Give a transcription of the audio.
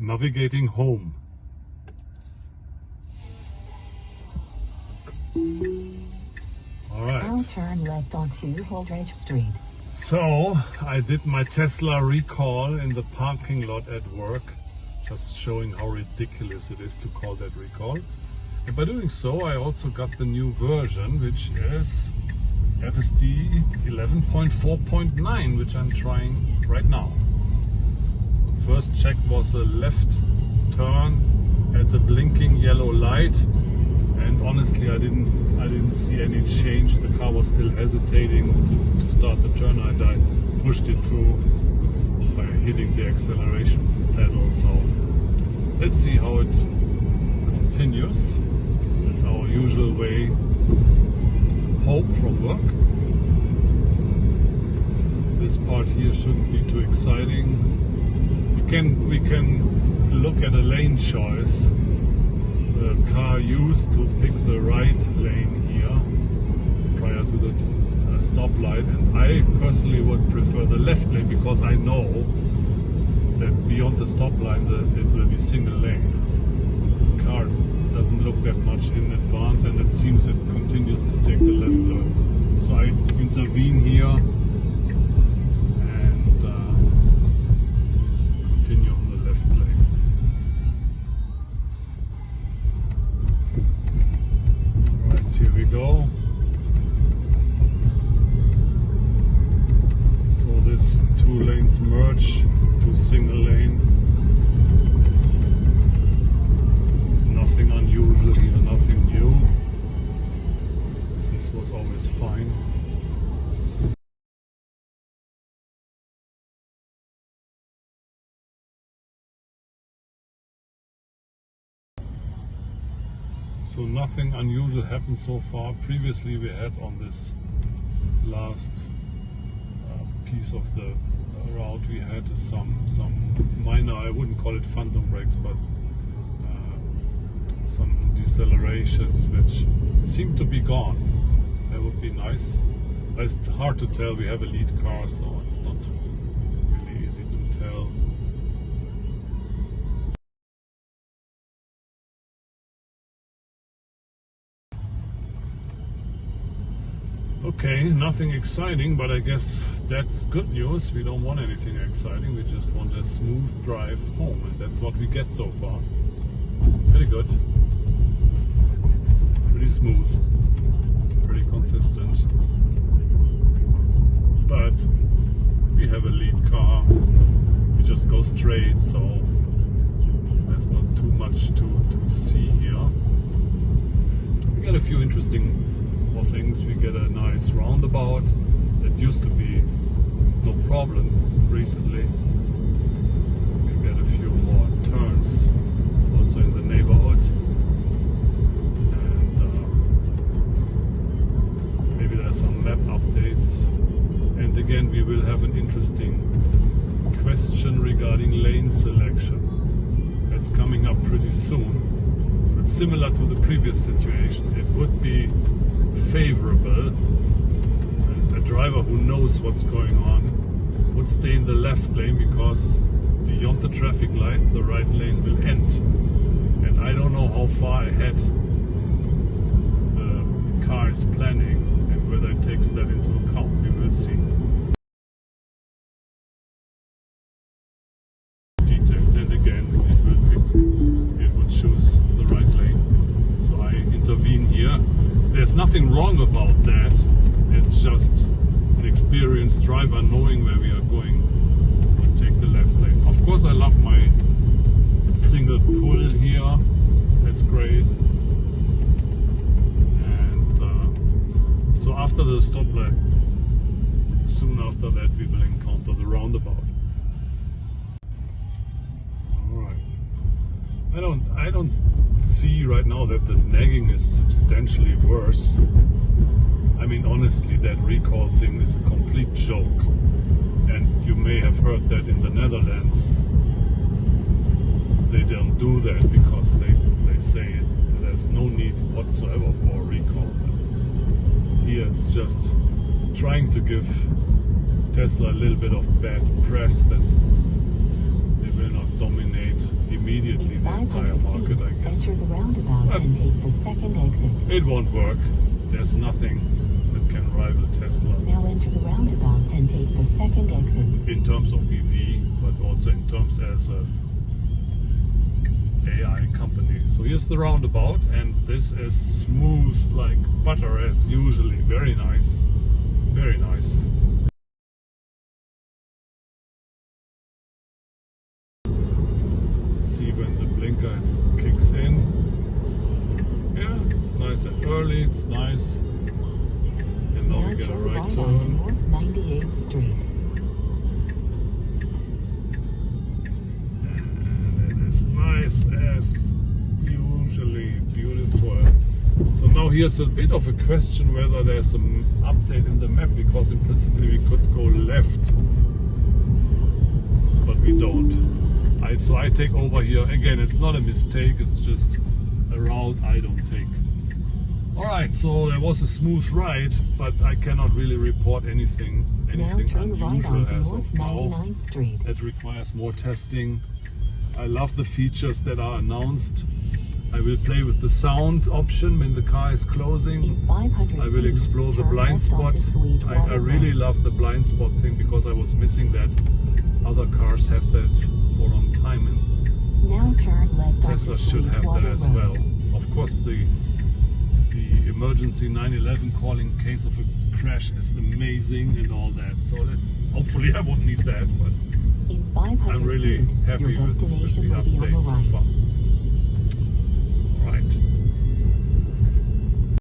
navigating home. All right. Now turn left onto Holdridge Street. So I did my Tesla recall in the parking lot at work, just showing how ridiculous it is to call that recall. And by doing so, I also got the new version, which is FSD11.4.9, which I'm trying right now. So first check was a left turn at the blinking yellow light, and honestly I didn't see any change. The car was still hesitating to start the turn, and I pushed it through by hitting the acceleration pedal. So let's see how it continues. That's our usual way home from work. This part here shouldn't be too exciting. We can look at a lane choice. The car used to pick the right lane here prior to the stoplight, and I personally would prefer the left lane because I know that beyond the stop line it will be single lane. The car doesn't look that much in advance, and it seems it continues to take the left lane. So I intervene here and continue on the left lane. Alright, here we go. So these two lanes merge to single lane. Nothing unusual here, nothing new. This was always fine. So nothing unusual happened so far. Previously we had on this last piece of the route, we had some minor, I wouldn't call it phantom brakes, but some decelerations which seem to be gone. That would be nice. But it's hard to tell. We have a lead car, so it's not really easy to tell. Okay, nothing exciting, but I guess that's good news. We don't want anything exciting. We just want a smooth drive home, and that's what we get so far. Pretty good. Pretty smooth. Pretty consistent. But we have a lead car. We just go straight, so there's not too much to see here. We get a few interesting things. We get a nice roundabout that used to be no problem recently. We get a few more turns also in the neighborhood, and maybe there's some map updates. And again, we will have an interesting question regarding lane selection. That's coming up pretty soon. So it's similar to the previous situation. It would be favorable, a driver who knows what's going on would stay in the left lane, because beyond the traffic light the right lane will end, and I don't know how far ahead the car is planning and whether it takes that into account. We will see. Details, and again it would choose the right lane, so I intervene here. There's nothing wrong about that. It's just an experienced driver knowing where we are going would take the left lane. Of course, I love my single pull here. That's great. And so after the stoplight, soon after that, we will encounter the roundabout. All right. I don't see right now that the nagging is substantially worse. I mean, honestly, that recall thing is a complete joke. And you may have heard that in the Netherlands, they don't do that because they say there's no need whatsoever for a recall. Here it's just trying to give Tesla a little bit of bad press that they will not dominate immediately. immediately In the entire 500 market, I feet, guess. enter the roundabout and take the second exit. It won't work. There's nothing that can rival Tesla Now enter the roundabout and take the second exit. in terms of EV, but also in terms as a AI company. So here's the roundabout, and this is smooth like butter as usually. Very nice. Very nice. Let's see when the blinker kicks in. Yeah, nice and early, it's nice. And now we get a turn right right onto turn. North 98th Street. And it is nice as usually, beautiful. So now here's a bit of a question whether there's an update in the map, because in principle we could go left, but we don't. So I take over here. Again, it's not a mistake, it's just a route I don't take. Alright, so there was a smooth ride, but I cannot really report anything Now turn right unusual onto as North of now. 99th Street. It requires more testing. I love the features that are announced. I will play with the sound option when the car is closing. In 500 I will feet, explore the turn blind left spot. onto Sweetwater I really Road. love the blind spot thing because I was missing that. Other cars have that for a long time, and Now turn left Tesla onto should have Sweetwater that as Road. well. Of course, the emergency 911 call in case of a crash is amazing and all that. So that's hopefully I won't need that, but In 500 I'm really feet, happy your with destination the will be on the update so right. far.